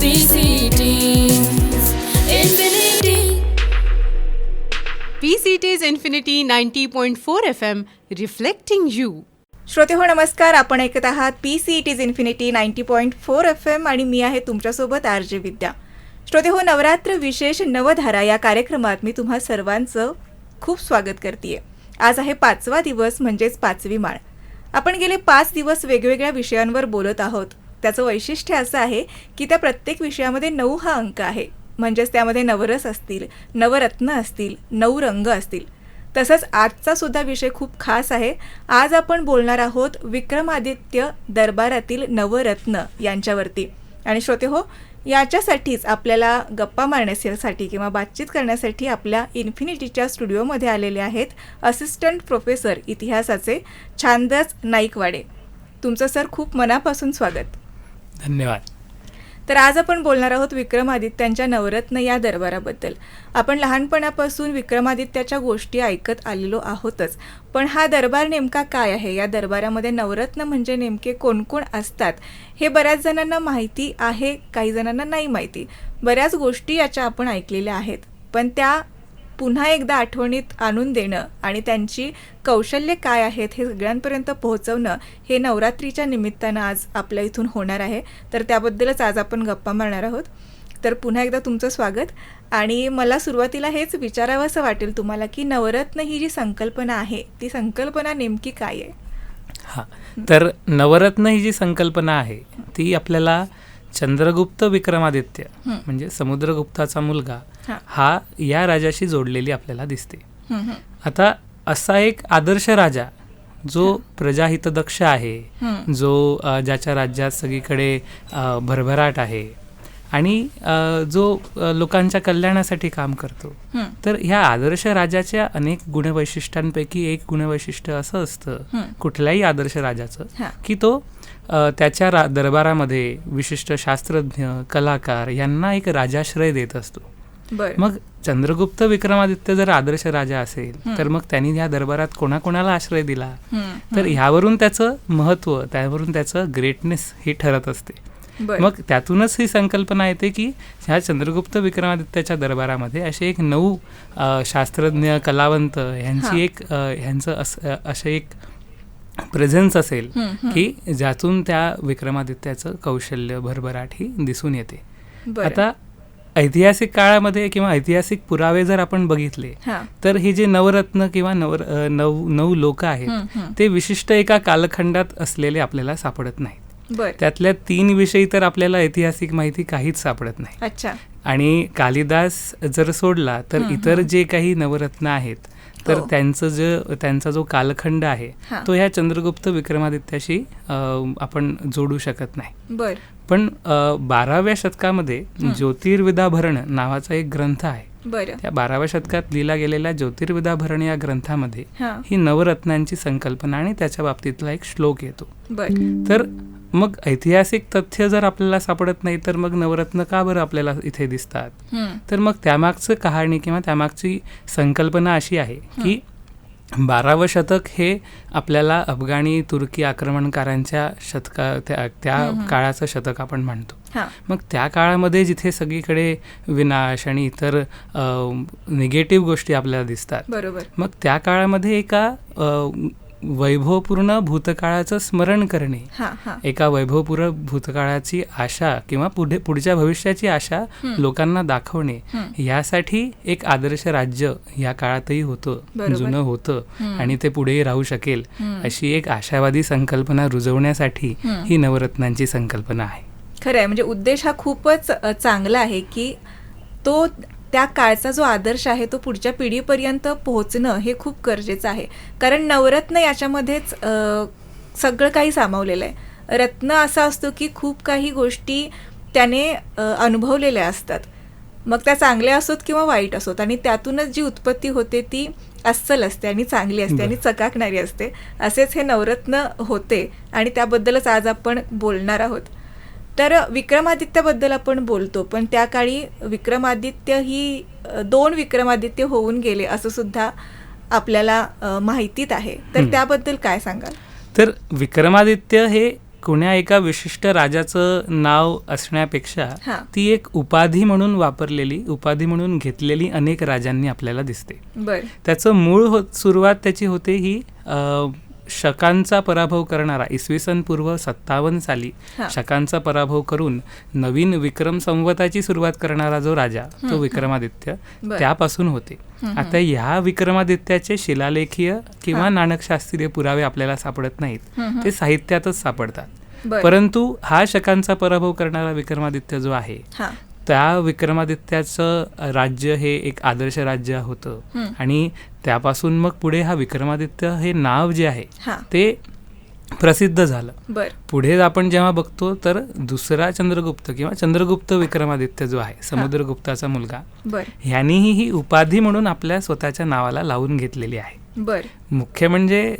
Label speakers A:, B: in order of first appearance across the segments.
A: PCT's Infinity 90.4 FM reflecting you.
B: श्रोते हो नमस्कार. आपण ऐकत आहात PCT's Infinity 90.4 FM आणि मी आहे तुमच्यासोबत RJ विद्या. श्रोते हो, नवरात्र विशेष नवधारा या कार्यक्रमात मी तुम्हा सर्वांचं खूप स्वागत करते. आज आहे 5वा दिवस म्हणजेच 5वी माळ. आपण गेले 5 दिवस वेगवेगळ्या विषयांवर बोलत आहोत. त्याचं वैशिष्ट्य असं आहे की त्या प्रत्येक विषयामध्ये 9 हा अंक आहे. म्हणजेच त्यामध्ये नवरस असतील, नवरत्न असतील, 9 रंग असतील. तसंच आजचा सुद्धा विषय खूप खास आहे. आज आपण बोलणार आहोत विक्रमादित्य दरबारातील नवरत्न यांच्यावरती. आणि श्रोते हो, याच्यासाठीच आपल्याला गप्पा मारण्यासाठी किंवा बातचीत करण्यासाठी आपल्या इन्फिनिटीच्या स्टुडिओमध्ये आलेले आहेत असिस्टंट प्रोफेसर इतिहासाचे छानदास नाईकवाडे. तुमचं सर खूप मनापासून स्वागत.
C: धन्यवाद.
B: तर आज आपण बोलणार आहोत विक्रमादित्यांच्या नवरत्न या दरबाराबद्दल. आपण लहानपणापासून विक्रमादित्याच्या गोष्टी ऐकत आलेलो आहोतच, पण हा दरबार नेमका काय आहे, या दरबारामध्ये नवरत्न म्हणजे नेमके कोण कोण असतात हे बऱ्याच जणांना माहिती आहे, काही जणांना नाही माहिती. बऱ्याच गोष्टी याच्या आपण ऐकलेल्या आहेत, पण त्या पुन्हा एकदा आठवणीत आणून देणं आणि त्यांची कौशल्य काय आहेत हे सगळ्यांपर्यंत पोहोचवणं हे नवरात्रीच्या निमित्तानं आज आपल्या इथून होणार आहे. तर त्याबद्दलच आज आपण गप्पा मारणार आहोत. तर पुन्हा एकदा तुमचं स्वागत. आणि मला सुरुवातीला हेच विचारावं असं वाटेल तुम्हाला की नवरत्न ही जी संकल्पना आहे ती संकल्पना नेमकी काय आहे?
C: हां, तर नवरत्न ही जी संकल्पना आहे ती आपल्याला चंद्रगुप्त विक्रमादित्य म्हणजे समुद्रगुप्ताचा मुलगा हा या राजाशी जोडलेली आपल्याला दिसते. आता असा एक आदर्श राजा जो प्रजाहितदक्ष आहे, जो ज्याच्या राज्यात सगळीकडे भरभराट आहे आणि जो लोकांच्या कल्याणासाठी काम करतो. तर ह्या आदर्श राजाच्या अनेक गुणवैशिष्ट्यांपैकी एक गुणवैशिष्ट्य असं असतं कुठल्याही आदर्श राजाचं की तो त्याच्या दरबारामध्ये विशिष्ट शास्त्रज्ञ, कलाकार यांना एक राजाश्रय देत असतो. मग चंद्रगुप्त विक्रमादित्य जर आदर्श राजा असेल तर मग त्यांनी या दरबारात कोणाकोणाला आश्रय दिला, तर ह्यावरून त्याचं महत्त्व, त्यावरून त्याचं ग्रेटनेस ही ठरत असते. मग त्यातूनच ही संकल्पना येते की ह्या चंद्रगुप्त विक्रमादित्याच्या दरबारामध्ये असे एक 9 शास्त्रज्ञ, कलावंत ह्यांचं असे एक प्रेझेन्स असेल की ज्यातून त्या विक्रमादित्याचं कौशल्य, भरभराट ही दिसून येते. आता ऐतिहासिक काळामध्ये किंवा ऐतिहासिक पुरावे जर आपण बघितले तर हे जे नवरत्न किंवा 9 लोक आहेत ते विशिष्ट एका कालखंडात असलेले आपल्याला सापडत नाहीत. त्यातल्या 3 विषयी तर आपल्याला ऐतिहासिक माहिती काहीच सापडत नाही. आणि कालिदास जर सोडला तर इतर जे काही नवरत्न आहेत तर त्यांचा जो कालखंड आहे तो ह्या चंद्रगुप्त विक्रमादित्याशी आपण जोडू शकत नाही. पण 12व्या शतकामध्ये ज्योतिर्विदाभरण नावाचा एक ग्रंथ आहे. त्या 12व्या शतकात लिहिला गेलेल्या ज्योतिर्विदाभरण या ग्रंथामध्ये ही नवरत्नांची संकल्पना आणि त्याच्या बाबतीतला एक श्लोक येतो. तर मग ऐतिहासिक तथ्य जर आपल्याला सापडत नाही तर मग नवरत्न का बरं आपल्याला इथे दिसतात? तर मग त्यामागचं कहाणी किंवा त्यामागची संकल्पना अशी आहे की 12वं शतक हे आपल्याला अफगाणी तुर्की आक्रमणकारांच्या त्या काळाचं शतक आपण म्हणतो. मग त्या काळामध्ये जिथे सगळीकडे विनाश आणि इतर निगेटिव्ह गोष्टी आपल्याला दिसतात, मग त्या काळामध्ये एका वैभवपूर्ण भूतकाळाचं स्मरण करणे, एका वैभवपूर्ण भूतकाळाची आशा किंवा पुढच्या भविष्याची आशा लोकांना दाखवणे, यासाठी एक आदर्श राज्य या काळातही होतं, जुनं होतं आणि ते पुढेही राहू शकेल अशी एक आशावादी संकल्पना रुजवण्यासाठी ही नवरत्नांची संकल्पना आहे.
B: खरं आहे, म्हणजे उद्देश हा खूपच चांगला आहे की तो त्या काळचा जो आदर्श आहे तो पुढच्या पिढीपर्यंत पोहोचणं हे खूप गरजेचं आहे. कारण नवरत्न याच्यामध्येच सगळं काही सामावलेलं आहे. रत्न असा असतो की खूप काही गोष्टी त्याने अनुभवलेल्या असतात, मग त्या चांगल्या असोत किंवा वाईट असोत, आणि त्यातूनच जी उत्पत्ती होते ती अस्सल असते आणि चांगली असते आणि चकाकणारी असते. असेच हे नवरत्न होते आणि त्याबद्दलच आज आपण बोलणार आहोत. तर विक्रमादित्याबद्दल आपण बोलतो, पण त्या काळी विक्रमादित्य ही 2 विक्रमादित्य होऊन गेले असं सुद्धा आपल्याला माहितीत आहे. तर त्याबद्दल काय सांगाल?
C: तर विक्रमादित्य हे कुण्या एका विशिष्ट राजाचं नाव असण्यापेक्षा
B: हा.
C: ती एक उपाधी म्हणून वापरलेली, उपाधी म्हणून घेतलेली अनेक राजांनी आपल्याला दिसते.
B: बर
C: त्याचं मूळ सुरुवात त्याची होते ही शकांचा पराभव करणारा इसवी सन पूर्व 57 साली
B: हा.
C: शकांचा पराभव करून नवीन विक्रम संवताची सुरुवात करणारा जो राजा तो विक्रमादित्य,
B: बर.
C: त्यापासून होते. आता ह्या विक्रमादित्याचे शिलालेखीय किंवा नाणकशास्त्रीय पुरावे आपल्याला सापडत नाहीत, ते साहित्यातच सापडतात.
B: बर.
C: परंतु हा शकांचा पराभव करणारा विक्रमादित्य जो आहे
B: हा.
C: त्या विक्रमादित्याचं राज्य हे एक आदर्श राज्य होतं आणि त्यापासून मग पुढे हा विक्रमादित्य हे नाव जे आहे
B: हा.
C: ते प्रसिद्ध झालं.
B: बर
C: पुढे आपण जेव्हा बघतो तर दुसरा चंद्रगुप्त किंवा चंद्रगुप्त विक्रमादित्य जो आहे समुद्रगुप्ताचा मुलगा,
B: बर
C: ह्यांनीही ही उपाधी म्हणून आपल्या स्वतःच्या नावाला लावून घेतलेली आहे.
B: बर
C: मुख्य म्हणजे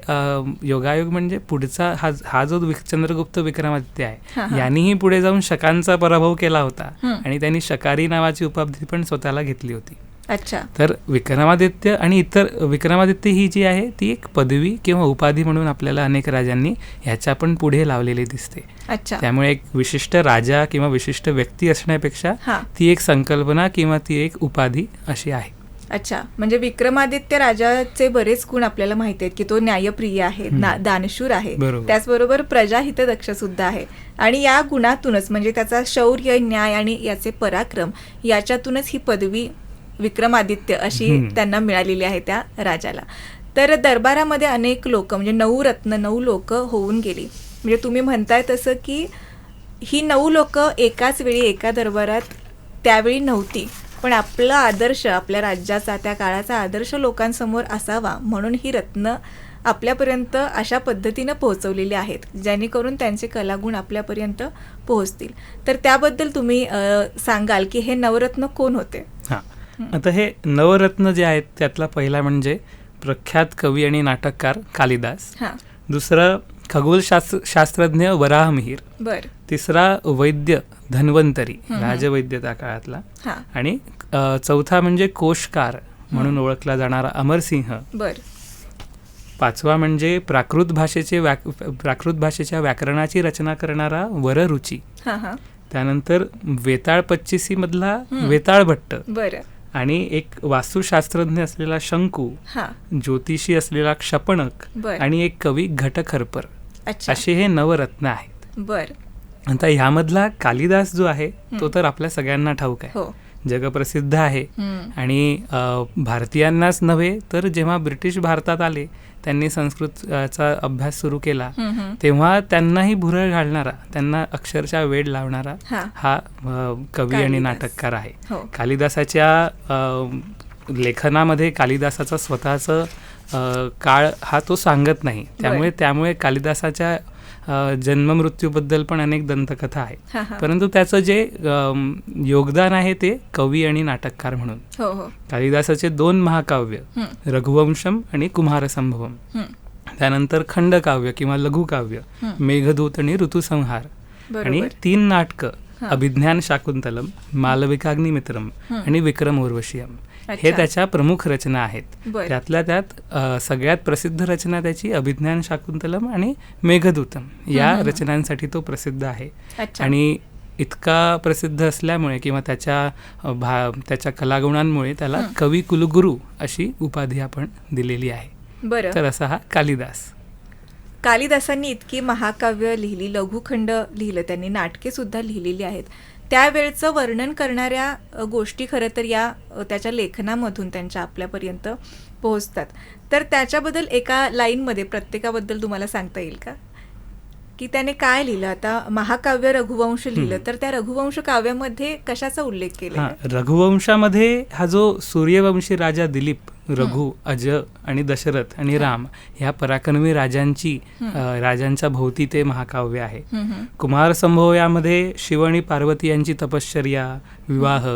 C: योगायोग म्हणजे पुढचा हा जो चंद्रगुप्त विक्रमादित्य
B: हा,
C: आहे
B: हा.
C: यांनीही पुढे जाऊन शकांचा पराभव केला होता आणि त्यांनी शकारी नावाची उपाधी पण स्वतःला घेतली होती.
B: अच्छा.
C: तर विक्रमादित्य आणि इतर विक्रमादित्य ही जी आहे ती एक पदवी किंवा उपाधी म्हणून आपल्याला अनेक राजांनी ह्याच्या पण पुढे लावलेली दिसते.
B: अच्छा.
C: त्यामुळे एक विशिष्ट राजा किंवा विशिष्ट व्यक्ती असण्यापेक्षा
B: हा.
C: ती एक संकल्पना किंवा ती एक उपाधी अशी आहे.
B: अच्छा, म्हणजे विक्रमादित्य राजाचे बरेच गुण आपल्याला माहिती आहेत की तो न्यायप्रिय आहे, दानशूर आहे,
C: बरोबर.
B: त्याचबरोबर प्रजाहितदक्ष सुद्धा आहे आणि या गुणातूनच म्हणजे त्याचा शौर्य, न्याय आणि याचे पराक्रम याच्यातूनच ही पदवी विक्रमादित्य अशी त्यांना मिळालेली आहे त्या राजाला. तर दरबारामध्ये अनेक लोक म्हणजे 9 रत्न 9 लोक होऊन गेली. म्हणजे तुम्ही म्हणताय तसं की ही 9 लोक एकाच वेळी एका दरबारात त्यावेळी नव्हती, पण आपला आदर्श, आपल्या राज्याचा त्या काळाचा आदर्श लोकांसमोर असावा म्हणून ही रत्न आपल्यापर्यंत अशा पद्धतीनं पोहोचवलेली आहेत जेणेकरून त्यांचे कलागुण आपल्यापर्यंत पोहोचतील. तर त्याबद्दल तुम्ही सांगाल की हे नवरत्न कोण होते?
C: हां, आता हे नवरत्न जे आहेत त्यातला पहिला म्हणजे प्रख्यात कवी आणि नाटककार कालिदास.
B: हां.
C: दुसरं खगोलशास्त्रज्ञ वराहमिहिर.
B: बर.
C: तिसरा वैद्य धन्वंतरी, राजवैद्य त्या काळातला.
B: हां.
C: आणि चौथा म्हणजे कोशकार म्हणून ओळखला जाणारा अमरसिंह.
B: बर.
C: पाचवा म्हणजे प्राकृत भाषेच्या व्याकरणाची रचना करणारा वररुची.
B: हां हां.
C: त्यानंतर वेताळ पच्चीसी मधला वेताळ भट्ट.
B: बरं.
C: आणि एक वास्तुशास्त्रज्ञ असलेला शंकू,
B: हां.
C: ज्योतिषी असलेला क्षपणक
B: बर.
C: आणि एक कवी घटखरपर.
B: अच्छा.
C: असे हे नवरत्न आहेत.
B: बर.
C: आता ह्यामधला कालिदास जो आहे तो तर आपल्या सगळ्यांना ठाऊक आहे,
B: हो.
C: जगप्रसिद्ध आहे. आणि भारतीयांनाच नव्हे तर जेव्हा ब्रिटिश भारतात आले त्यांनी संस्कृतचा अभ्यास सुरू केला तेव्हा त्यांनाही भुरळ घालणारा, त्यांना अक्षरशः वेड लावणारा हा कवी आणि नाटककार आहे. कालिदासाच्या लेखनामध्ये कालिदासाचा स्वतःचं काळ हा तो सांगत नाही, त्यामुळे कालिदासाच्या जन्ममृत्यूबद्दल पण अनेक दंतकथा आहेत. परंतु त्याचं जे योगदान आहे ते कवी आणि नाटककार म्हणून. कालिदासाचे 2 महाकाव्य रघुवंशम आणि कुमारसंभवम, त्यानंतर खंडकाव्य किंवा लघुकाव्य मेघदूत आणि ऋतुसंहार, आणि 3 नाटकं अभिज्ञान शाकुंतलम, मालविकाग्निमित्रम आणि विक्रम उर्वशीयम. हे त्याच्या प्रमुख रचना आहेत. त्यातल्या त्यात सगळ्यात प्रसिद्ध रचना त्याची अभिज्ञान शाकुंतलम आणि मेघदूतम या रचनांसाठी तो प्रसिद्ध आहे. आणि इतका प्रसिद्ध असल्यामुळे किंवा त्याच्या कलागुणांमुळे त्याला कवी कुलगुरू अशी उपाधी आपण दिलेली आहे.
B: बरं.
C: तर असा हा कालिदास.
B: कालिदासांनी इतकी महाकाव्य लिहिली, लघुखंड लिहिलं, त्यांनी नाटके सुद्धा लिहिलेली आहेत. त्यावेळचं वर्णन करणाऱ्या गोष्टी खरं तर या त्याच्या लेखनामधून त्यांच्या आपल्यापर्यंत पोहोचतात. तर त्याच्याबद्दल एका लाईनमध्ये प्रत्येकाबद्दल तुम्हाला सांगता येईल का की त्याने काय लिहिलं? आता महाकाव्य रघुवंश लिहिलं, तर त्या रघुवंश काव्यामध्ये कशाचा उल्लेख केला?
C: रघुवंशामध्ये हा जो सूर्यवंशी राजा दिलीप, रघु, अज आणि दशरथ आणि राम ह्या पराक्रमी राजांच्या भोवती ते महाकाव्य आहे. कुमारसंभव यामध्ये शिव आणि पार्वती यांची तपश्चर्या, विवाह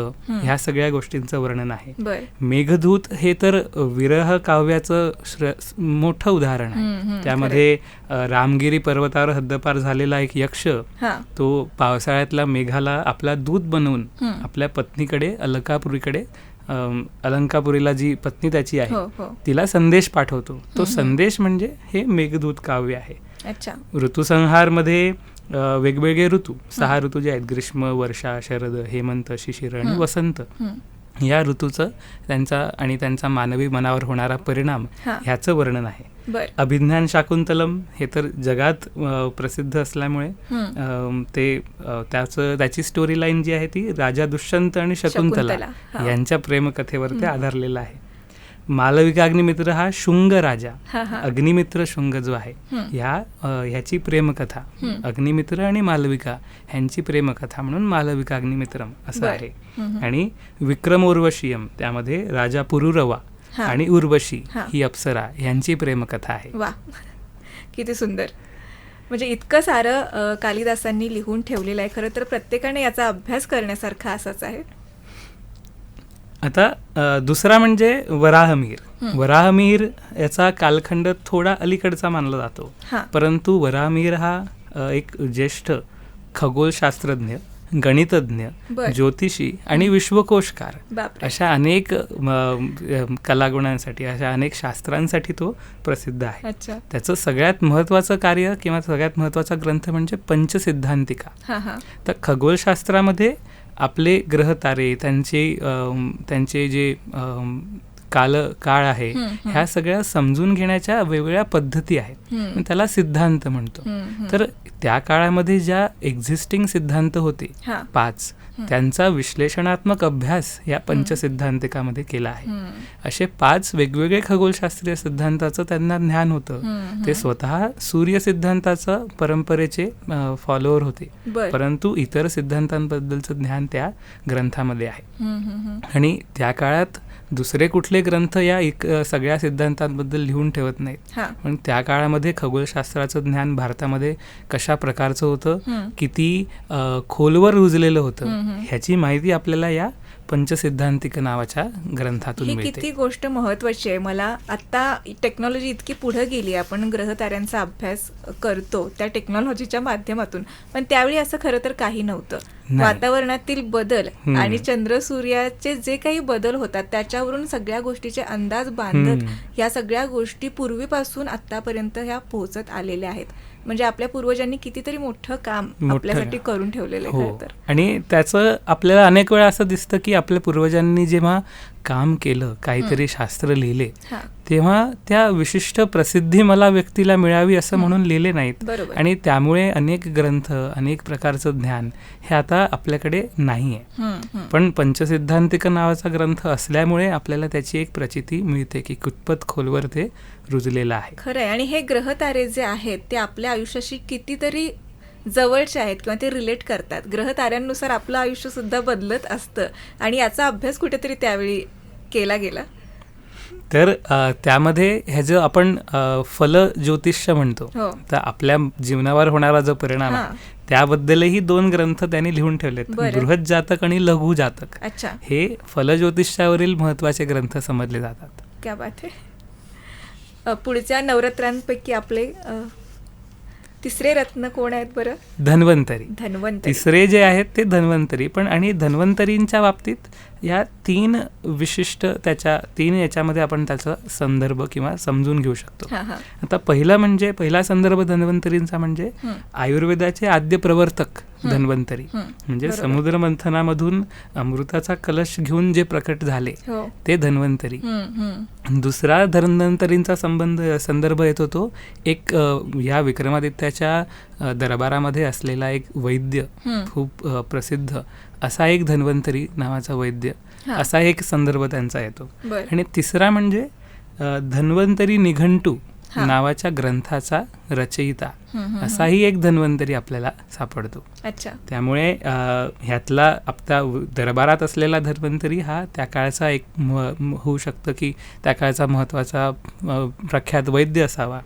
C: ह्या सगळ्या गोष्टींचं वर्णन आहे. मेघदूत हे तर विरह काव्याचं मोठं उदाहरण आहे. त्यामध्ये रामगिरी पर्वतावर हद्दपार झालेला एक यक्ष तो पावसाळ्यातला मेघाला आपला दूत बनवून आपल्या पत्नीकडे अलंकापुरीला जी पत्नी त्याची आहे तिला संदेश पाठवतो. तो संदेश म्हणजे हे मेघदूत काव्य आहे. ऋतुसंहार मध्ये वेगवेगळे ऋतू, 6 ऋतू जे आहेत, ग्रीष्म, वर्षा, शरद, हेमंत, शिशिर आणि वसंत, या ऋतूचं त्यांचा मानवी मनावर होणारा परिणाम ह्याचं वर्णन आहे. अभिज्ञान शाकुंतलम हे तर जगात प्रसिद्ध असल्यामुळे त्याची स्टोरी लाईन जी आहे ती राजा दुष्यंत आणि शकुंतला यांच्या प्रेमकथेवर ते आधारलेलं आहे. मालविका अग्निमित्र हा शुंग राजा, अग्निमित्र शुंग जो आहे ह्याची प्रेमकथा, अग्निमित्र आणि मालविका ह्यांची प्रेमकथा म्हणून मालविका अग्निमित्रम असं आहे. आणि विक्रम उर्वशीयम त्यामध्ये राजा पुरुरवा आणि उर्वशी ही अप्सरा यांची प्रेमकथा आहे.
B: वा, किती सुंदर. म्हणजे इतकं सारं कालिदासांनी लिहून ठेवलेलं आहे. खरं तर प्रत्येकाने याचा अभ्यास करण्यासारखा असाच आहे.
C: आता दुसरा म्हणजे वराहमिहीर. वराहमिहीर याचा कालखंड थोडा अलीकडचा मानला जातो, परंतु वराहमिहीर हा एक ज्येष्ठ खगोलशास्त्रज्ञ, गणितज्ञ, ज्योतिषी आणि विश्वकोशकार अशा अनेक कलागुणांसाठी, अशा अनेक शास्त्रांसाठी तो प्रसिद्ध आहे. त्याचं सगळ्यात महत्त्वाचं कार्य किंवा सगळ्यात महत्त्वाचा ग्रंथ म्हणजे पंचसिद्धांतिका. तर खगोलशास्त्रामध्ये आपले ग्रह तारे, त्यांचे जे काळ आहे, ह्या सगळ्या समजून घेण्याच्या वेगवेगळ्या पद्धती आहेत, त्याला सिद्धांत म्हणतो. तर त्या काळामध्ये ज्या एक्झिस्टिंग सिद्धांत होते 5, त्यांचा विश्लेषणात्मक अभ्यास या पंचसिद्धांतिकामध्ये केला आहे. असे 5 वेगवेगळे खगोलशास्त्रीय सिद्धांताचं त्यांना ज्ञान होतं. ते स्वतः सूर्य सिद्धांताचं परंपरेचे फॉलोअर होते, परंतु इतर सिद्धांतांबद्दलचं ज्ञान त्या ग्रंथामध्ये आहे. आणि त्या काळात दुसरे कुठले ग्रंथ या सगळ्या सिद्धांतांबद्दल लिहून ठेवत नाहीत. पण त्या काळामध्ये खगोलशास्त्राचं ज्ञान भारतामध्ये कशा प्रकारचं होतं, किती खोलवर रुजलेलं होतं, ह्याची माहिती आपल्याला या पंचसिद्धांतिक नावाच्या ग्रंथातून मिळते.
B: किती गोष्ट महत्वाची आहे. मला आता टेक्नॉलॉजी इतकी पुढे गेली, आपण ग्रहताऱ्यांचा अभ्यास करतो त्या टेक्नॉलॉजीच्या माध्यमातून, पण त्यावेळी असं खरं तर काही नव्हतं. वातावरणातील बदल आणि चंद्र सूर्याचे जे काही बदल होतात त्याच्यावरून सगळ्या गोष्टीचे अंदाज बांधत या सगळ्या गोष्टी पूर्वीपासून आतापर्यंत ह्या पोहोचत आलेल्या आहेत. म्हणजे आपल्या पूर्वजांनी कितीतरी मोठं काम आपल्यासाठी करून ठेवलेलं आहे. खरं तर
C: आणि त्याचं आपल्याला अनेक वेळा असं दिसतं की आपल्या पूर्वजांनी जेव्हा काम केलं, काहीतरी शास्त्र लिहिले, तेव्हा त्या विशिष्ट प्रसिद्धी मला व्यक्तीला मिळावी असं म्हणून लिहिले नाहीत. आणि त्यामुळे अनेक ग्रंथ, अनेक प्रकारचं ज्ञान हे आता आपल्याकडे नाही आहे. पण पंचसिद्धांतिक नावाचा ग्रंथ असल्यामुळे आपल्याला त्याची एक प्रचिती मिळते की कितपत खोलवर ते रुजलेलं आहे.
B: खरं आहे. आणि हे ग्रहतारे जे आहेत ते आपल्या आयुष्याशी कितीतरी जवळचे आहेत किंवा ते रिलेट करतात. ग्रहताऱ्यांनुसार आपलं आयुष्य सुद्धा बदलत असतं आणि याचा अभ्यास कुठेतरी त्यावेळी केला गेला.
C: तर त्यामध्ये ह्याचं आपण फल ज्योतिष्य म्हणतो. तर आपल्या जीवनावर होणारा जो परिणाम आहे त्याबद्दलही 2 ग्रंथ त्यांनी लिहून ठेवलेत. बृहत जातक आणि लघु जातक हे फल ज्योतिष्यावरील महत्वाचे ग्रंथ समजले जातात.
B: क्या बात आहे. पुढच्या नवरात्रांपैकी आपले तिसरे रत्न कोण आहेत बरं?
C: धन्वंतरी. तिसरे जे आहेत ते धन्वंतरी. पण आणि धन्वंतरींच्या बाबतीत या 3 विशिष्ट 3 याच्यामध्ये आपण त्याचा संदर्भ किंवा समजून घेऊ शकतो. आता पहिला संदर्भ धन्वंतरींचा म्हणजे आयुर्वेदाचे आद्य प्रवर्तक धन्वंतरी, म्हणजे समुद्र मंथनामधून अमृताचा कलश घेऊन जे प्रकट झाले ते धन्वंतरी. दुसरा धन्वंतरींचा संदर्भ येतो तो एक या विक्रमादित्याच्या दरबारामध्ये असलेला एक वैद्य, खूप प्रसिद्ध असा एक धन्वंतरी नावाचा वैद्य, असा एक संदर्भ त्यांचा येतो. आणि तिसरा म्हणजे धन्वंतरी निघंटू नावाच्या ग्रंथाचा रचयिता असाही एक धन्वंतरी आपल्याला सापडतो. त्यामुळे ह्यातला आपला दरबारात असलेला धन्वंतरी हा त्या काळचा एक होऊ शकतं की त्या काळचा महत्वाचा प्रख्यात वैद्य असावा.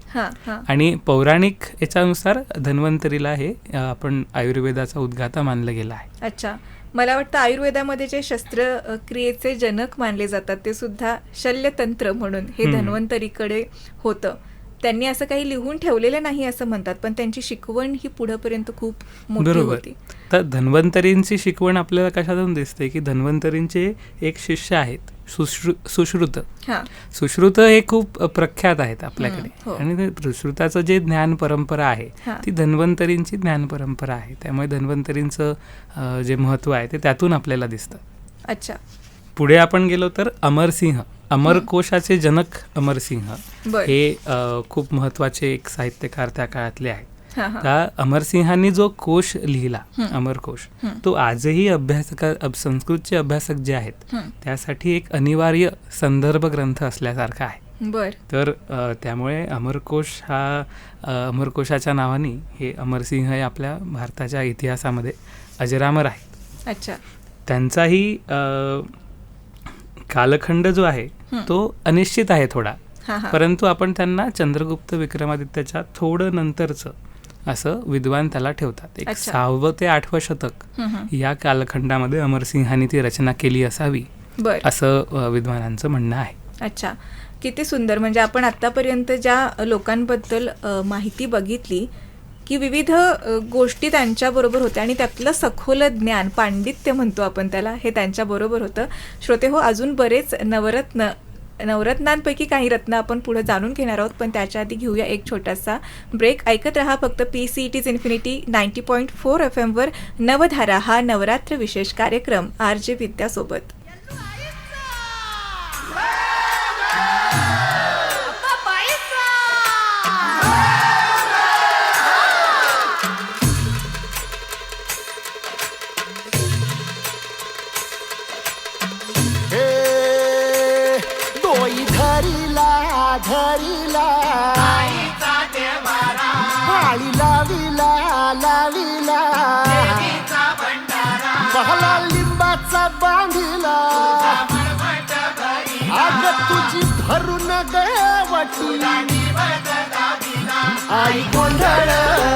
C: आणि पौराणिक याच्यानुसार धन्वंतरीला हे आपण आयुर्वेदाचा उद्गाता मानलं गेला आहे.
B: मला वाटतं आयुर्वेदामध्ये जे शस्त्रक्रियेचे जनक मानले जातात ते सुद्धा शल्यतंत्र म्हणून हे धन्वंतरीकडे होतं. त्यांनी असं काही लिहून ठेवलेलं नाही असं म्हणतात, पण त्यांची शिकवण ही पुढेपर्यंत खूप मोठी होती.
C: तर धन्वंतरींची शिकवण आपल्याला कशातून दिसते की धन्वंतरींचे एक शिष्य आहेत सुश्रुत.
B: हा.
C: सुश्रुत हे खूप प्रख्यात आहेत आपल्याकडे.
B: हो.
C: आणि ते सुश्रुताचं जे ज्ञान परंपरा आहे
B: हा.
C: ती धन्वंतरींची ज्ञान परंपरा आहे. त्यामुळे धन्वंतरींचं जे महत्त्व आहे ते त्यातून आपल्याला दिसतं.
B: अच्छा.
C: पुढे आपण गेलो तर अमरसिंह, अमरकोशाचे जनक अमरसिंह
B: बर.
C: हे खूप महत्त्वाचे एक साहित्यकार त्या काळातले आहेत.
B: हा, हा.
C: त्या अमरसिंहांनी जो कोश लिहिला, अमरकोश, तो आजही संस्कृतचे अभ्यासक जे आहेत त्यासाठी एक अनिवार्य संदर्भ ग्रंथ असल्यासारखा आहे.
B: बर.
C: तर त्यामुळे अमरकोश अमरकोशाच्या नावाने हे अमरसिंह हे आपल्या भारताच्या इतिहासामध्ये अजरामर आहेत.
B: अच्छा.
C: त्यांचाही कालखंड जो आहे तो अनिश्चित आहे थोडा,
B: हा, हा.
C: परंतु आपण त्यांना चंद्रगुप्त विक्रमादित्याच्या थोडं नंतरचं असं विद्वान त्याला ठेवतात. एक
B: अच्छा.
C: 6वे ते 8वे शतक या कालखंडामध्ये अमरसिंहांनी ती रचना केली असावी
B: बर.
C: असं विद्वानांचं म्हणणं आहे.
B: अच्छा. किती सुंदर. म्हणजे आपण आत्तापर्यंत ज्या लोकांबद्दल माहिती बघितली की विविध गोष्टी त्यांच्याबरोबर होत्या आणि त्यातलं सखोल ज्ञान, पांडित्य म्हणतो आपण त्याला, हे त्यांच्याबरोबर होतं. श्रोते हो, अजून बरेच नवरत्नांपैकी काही रत्न आपण पुढे जाणून घेणार आहोत, पण त्याच्या आधी घेऊया एक छोटासा ब्रेक. ऐकत रहा फक्त PCET's इन्फिनिटी 90.4 FM वर नवधारा हा नवरात्र विशेष कार्यक्रम RJ विद्यासोबत.
D: धरिला पाळी लाविला बहला लिंबाचा बांधिला आग तुझी भरून गवटी आई गोंधळ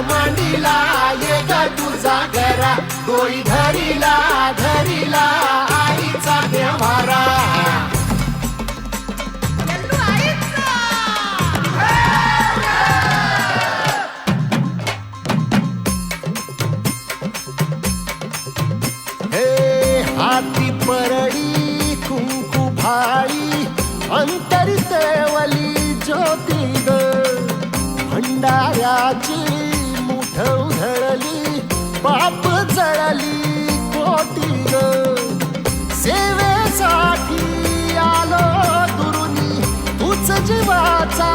D: मांडिला ये ग तुझा घरा डोई धरिला आईचा देवारा. हाती परडी कुंकू भाळी अंतरितवली ज्योती ग भंडाऱ्याची मुठ उधळली बाप जळली कोटी ग सेवेसाठी आलो दुरुनी तूच जीवाचा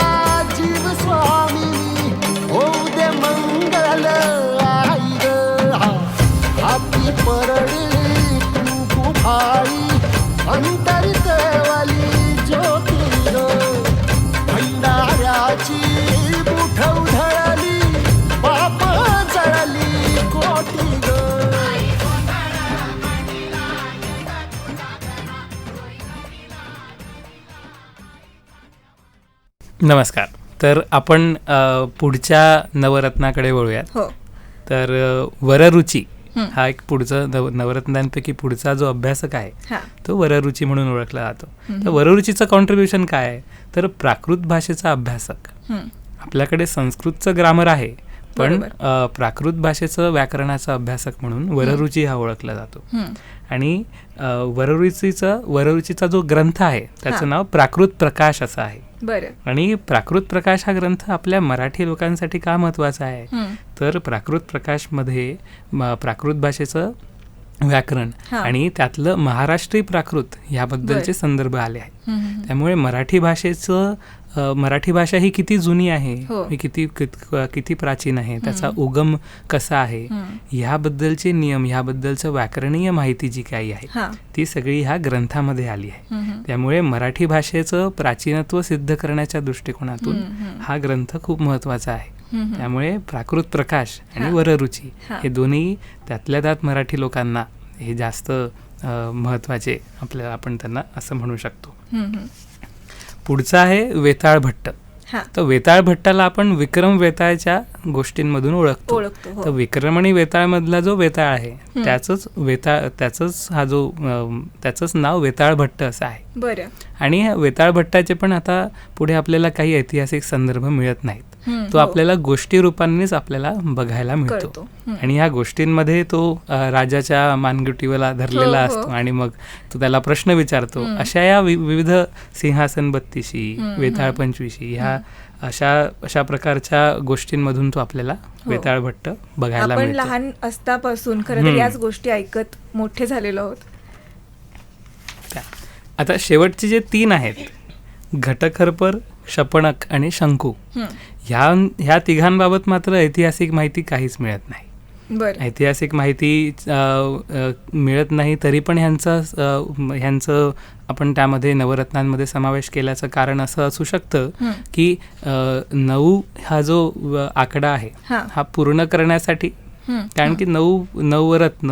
D: जीव स्वामी होऊ दे मंगल आई ग. हाती परडी आई अंतरितवली ज्योती भंडाऱ्याची मुठ उधळली बाप जळली कोटी ग.
C: नमस्कार. तर आपण पुढच्या नवरत्नाकडे वळूयात.
B: हो.
C: तर वररुची हा एक पुढचा नवरत्नांपैकी पुढचा जो अभ्यासक आहे तो वररुची म्हणून ओळखला जातो. तर वररुचीचं कॉन्ट्रीब्युशन काय आहे तर प्राकृत भाषेचा अभ्यासक. आपल्याकडे संस्कृतचं ग्रामर आहे, पण प्राकृत भाषेचं व्याकरणाचा अभ्यासक म्हणून वररुची हा ओळखला जातो. आणि वररुचीचा जो ग्रंथ आहे त्याचं नाव प्राकृत प्रकाश असं आहे. आणि प्राकृत प्रकाश हा ग्रंथ आपल्या मराठी लोकांसाठी का महत्वाचा आहे तर प्राकृत प्रकाशमध्ये प्राकृत भाषेचं व्याकरण आणि त्यातलं महाराष्ट्री प्राकृत याबद्दलचे संदर्भ आले आहेत. त्यामुळे मराठी भाषा ही किती जुनी आहे, ही किती प्राचीन आहे, त्याचा उगम कसा आहे ह्याबद्दलचे नियम, ह्याबद्दलचं व्याकरणीय माहिती जी काही आहे ती सगळी ह्या ग्रंथामध्ये आली आहे. त्यामुळे मराठी भाषेचं प्राचीनत्व सिद्ध करण्याच्या दृष्टिकोनातून हा ग्रंथ खूप महत्वाचा आहे. त्यामुळे प्राकृत प्रकाश आणि वररुची हे दोन्ही त्यातल्या त्यात मराठी लोकांना हे जास्त महत्वाचे आपण त्यांना असं म्हणू शकतो. पुढचं आहे वेताळ भट्ट. तर वेताळ भट्टाला आपण विक्रम वेताळच्या गोष्टींमधून ओळखतो.
B: हो.
C: तर विक्रम आणि वेताळमधला जो वेताळ आहे त्याचंच नाव वेताळ भट्ट असं आहे.
B: बरं.
C: आणि वेताळ भट्टाचे पण आता पुढे आपल्याला काही ऐतिहासिक संदर्भ मिळत नाहीत. तो
B: हो.
C: आपल्याला गोष्टी रूपानेच आपल्याला बघायला मिळतो.
B: कळतो.
C: आणि ह्या गोष्टींमध्ये तो राजाच्या मानगुटीला धरलेला
B: हो.
C: असतो आणि मग तो त्याला प्रश्न विचारतो. अशा या विविध सिंहासन बत्तीशी, वेताळ पंचवीशी ह्या अशा प्रकारच्या गोष्टींमधून तो आपल्याला वेताळ भट्ट बघायला
B: आपण
C: मिळतो.
B: लहान असतापासून खरं तर याच गोष्टी ऐकत मोठे झालेलो आहोत.
C: आता शेवटचे जे 3 आहेत, घटखरपर, क्षपणक आणि शंकू, ह्या तिघांबाबत मात्र ऐतिहासिक माहिती काहीच मिळत नाही.
B: बरं.
C: ऐतिहासिक माहिती मिळत नाही तरी पण ह्यांचं आपण त्यामध्ये नवरत्नांमध्ये समावेश केल्याचं कारण असं असू शकतं की 9 हा जो आकडा आहे हा पूर्ण करण्यासाठी, कारण की 9 रत्न,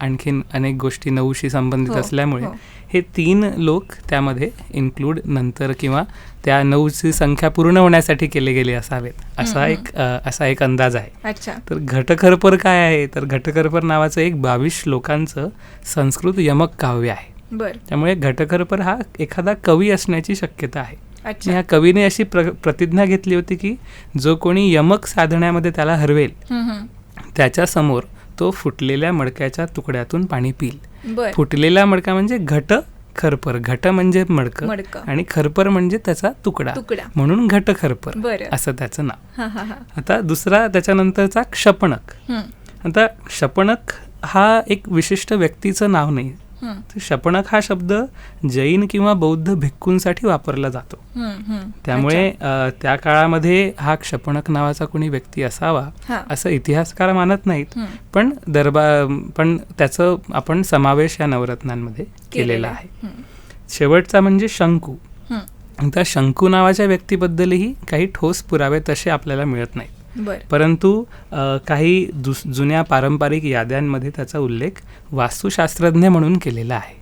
C: आणखीन अनेक गोष्टी 9शी संबंधित असल्यामुळे हे 3 लोक त्यामध्ये इन्क्लूड नंतर किंवा त्या 9ची संख्या पूर्ण होण्यासाठी केले गेले असावेत असा एक अंदाज आहे.
B: अच्छा.
C: तर घटखरपर काय आहे, तर घटखरपर नावाचं एक 22 श्लोकांचं संस्कृत यमक काव्य आहे.
B: बरं.
C: त्यामुळे घटखरपर हा एखादा कवी असण्याची शक्यता आहे.
B: अच्छा.
C: ह्या कवीने अशी प्रतिज्ञा घेतली होती की जो कोणी यमक साधण्यामध्ये त्याला हरवेल त्याच्या समोर तो फुटलेल्या मडक्याच्या तुकड्यातून पाणी पिईल.
B: बरं.
C: फुटलेला मडका म्हणजे घट खरपर, घट म्हणजे मडकं आणि खरपर म्हणजे त्याचा तुकडा, म्हणून घटखरपर असं त्याचं नाव. आता दुसरा त्याच्यानंतरचा क्षपणक. आता क्षपणक हा एक विशिष्ट व्यक्तीचं नाव नाही. क्षपणक हा शब्द जैन किंवा बौद्ध भिक्खूंसाठी वापरला जातो. त्यामुळे त्या काळामध्ये हा क्षपणक नावाचा कोणी व्यक्ती असावा असं इतिहासकार मानत नाहीत, पण त्याचं आपण समावेश या नवरत्नांमध्ये केलेला आहे. शेवटचा म्हणजे शंकू. त्या शंकू नावाच्या व्यक्तीबद्दलही काही ठोस पुरावे तसे आपल्याला मिळत नाहीत. परंतु काही जुन्या पारंपरिक याद्यांमध्ये त्याचा उल्लेख वास्तुशास्त्रज्ञ म्हणून केलेला आहे.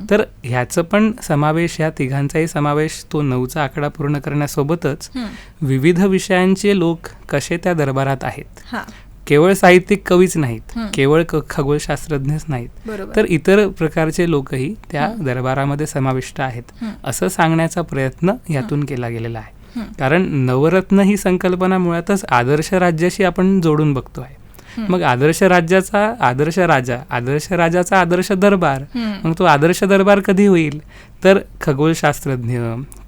C: तर ह्याचं पण समावेश, ह्या तिघांचाही समावेश तो 9चा आकडा पूर्ण करण्यासोबतच विविध विषयांचे लोक कसे त्या दरबारात आहेत. केवळ साहित्यिक कवीच नाहीत, केवळ खगोलशास्त्रज्ञच नाहीत, तर इतर प्रकारचे लोकही त्या दरबारामध्ये समाविष्ट आहेत असं सांगण्याचा प्रयत्न यातून केला गेलेला आहे. कारण नवरत्न ही संकल्पना मुळातच आदर्श राज्याशी आपण जोडून बघतो आहे. मग आदर्श राजाचा आदर्श दरबार, मग तो आदर्श दरबार कधी होईल, तर खगोलशास्त्रज्ञ,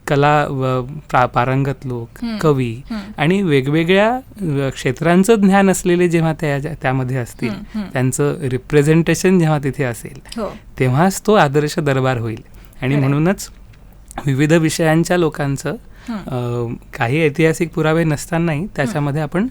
C: कला पारंगत लोक, कवी आणि वेगवेगळ्या क्षेत्रांचं ज्ञान असलेले जेव्हा त्यामध्ये असतील, त्यांचं रिप्रेझेंटेशन जेव्हा तिथे असेल, तेव्हाच तो आदर्श दरबार होईल. आणि म्हणूनच विविध विषयांच्या लोकांचं काही ऐतिहासिक पुरावे नसतानाही त्याच्यामध्ये आपण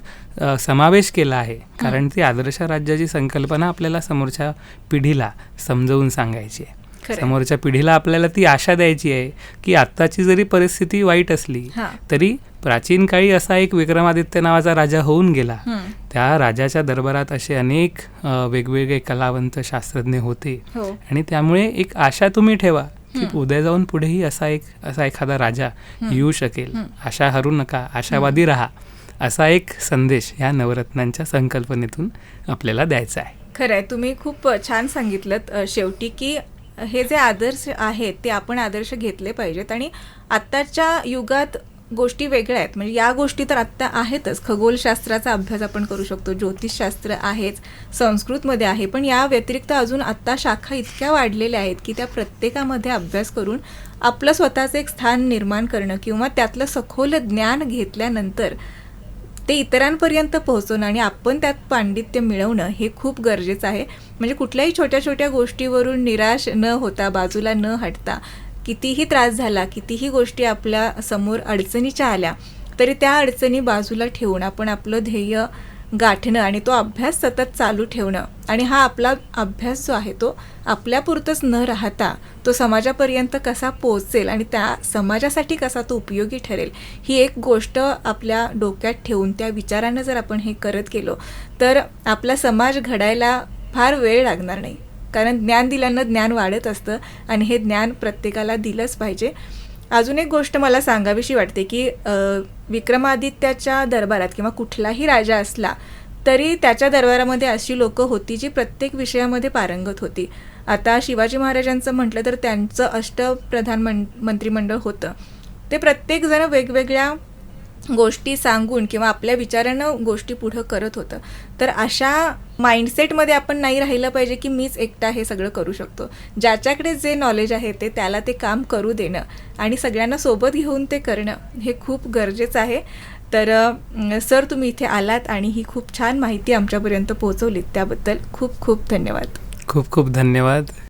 C: समावेश केला आहे, कारण ती आदर्श राज्याची संकल्पना आपल्याला समोरच्या पिढीला समजवून सांगायची आहे. समोरच्या पिढीला आपल्याला ती आशा द्यायची आहे की आत्ताची जरी परिस्थिती वाईट असली तरी प्राचीन काळी असा एक विक्रमादित्य नावाचा राजा होऊन गेला. त्या राजाच्या दरबारात असे अनेक वेगवेगळे कलावंत शास्त्रज्ञ होते आणि त्यामुळे एक आशा तुम्ही ठेवा की उद्या जाऊन पुढेही असा एखादा राजा येऊ शकेल. आशा हरू नका, आशावादी राहा, असा एक संदेश या नवरत्नांच्या संकल्पनेतून आपल्याला द्यायचा आहे.
B: खरंय, तुम्ही खूप छान सांगितलं शेवटी की हे जे आदर्श आहेत ते आपण आदर्श घेतले पाहिजेत. आणि आत्ताच्या युगात गोष्टी वेगळ्या आहेत, म्हणजे या गोष्टी तर आत्ता आहेतच. खगोलशास्त्राचा अभ्यास आपण करू शकतो, ज्योतिषशास्त्र आहेच, संस्कृतमध्ये आहे, पण या व्यतिरिक्त अजून आत्ता शाखा इतक्या वाढलेल्या आहेत की त्या प्रत्येकामध्ये अभ्यास करून आपलं स्वतःचं एक स्थान निर्माण करणं किंवा त्यातलं सखोल ज्ञान घेतल्यानंतर ते इतरांपर्यंत पोहोचवणं आणि आपण त्यात पांडित्य मिळवणं हे खूप गरजेचं आहे. म्हणजे कुठल्याही छोट्या छोट्या गोष्टीवरून निराश न होता, बाजूला न हटता, कितीही त्रास झाला, कितीही गोष्टी आपल्या समोर अडचणीच्या आल्या तरी त्या अडचणी बाजूला ठेवून आपण आपलं ध्येय गाठणं आणि तो अभ्यास सतत चालू ठेवणं, आणि हा आपला अभ्यास जो आहे तो आपल्यापुरतंच न राहता तो समाजापर्यंत कसा पोहोचेल आणि त्या समाजासाठी कसा तो उपयोगी ठरेल, ही एक गोष्ट आपल्या डोक्यात ठेवून त्या विचारानं जर आपण हे करत गेलो तर आपला समाज घडायला फार वेळ लागणार नाही. कारण ज्ञान दिल्यानं ज्ञान वाढत असतं आणि हे ज्ञान प्रत्येकाला दिलंच पाहिजे. अजून एक गोष्ट मला सांगावीशी वाटते की विक्रमादित्याच्या दरबारात किंवा कुठलाही राजा असला तरी त्याच्या दरबारामध्ये अशी लोकं होती जी प्रत्येक विषयामध्ये पारंगत होती. आता शिवाजी महाराजांचं म्हटलं तर त्यांचं अष्टप्रधान मंत्रिमंडळ होतं. ते प्रत्येकजण वेगवेगळ्या गोष्टी सांगून किंवा आपल्या विचारानं गोष्टी पुढं करत होतं. तर अशा माइंडसेटमध्ये आपण नाही राहिलं पाहिजे की मीच एकटा हे सगळं करू शकतो. ज्याच्याकडे जे नॉलेज आहे ते त्याला ते काम करू देणं आणि सगळ्यांना सोबत घेऊन ते करणं हे खूप गरजेचं आहे. तर सर, तुम्ही इथे आलात आणि ही खूप छान माहिती आमच्यापर्यंत पोहोचवलीत त्याबद्दल खूप खूप धन्यवाद.
C: खूप खूप धन्यवाद.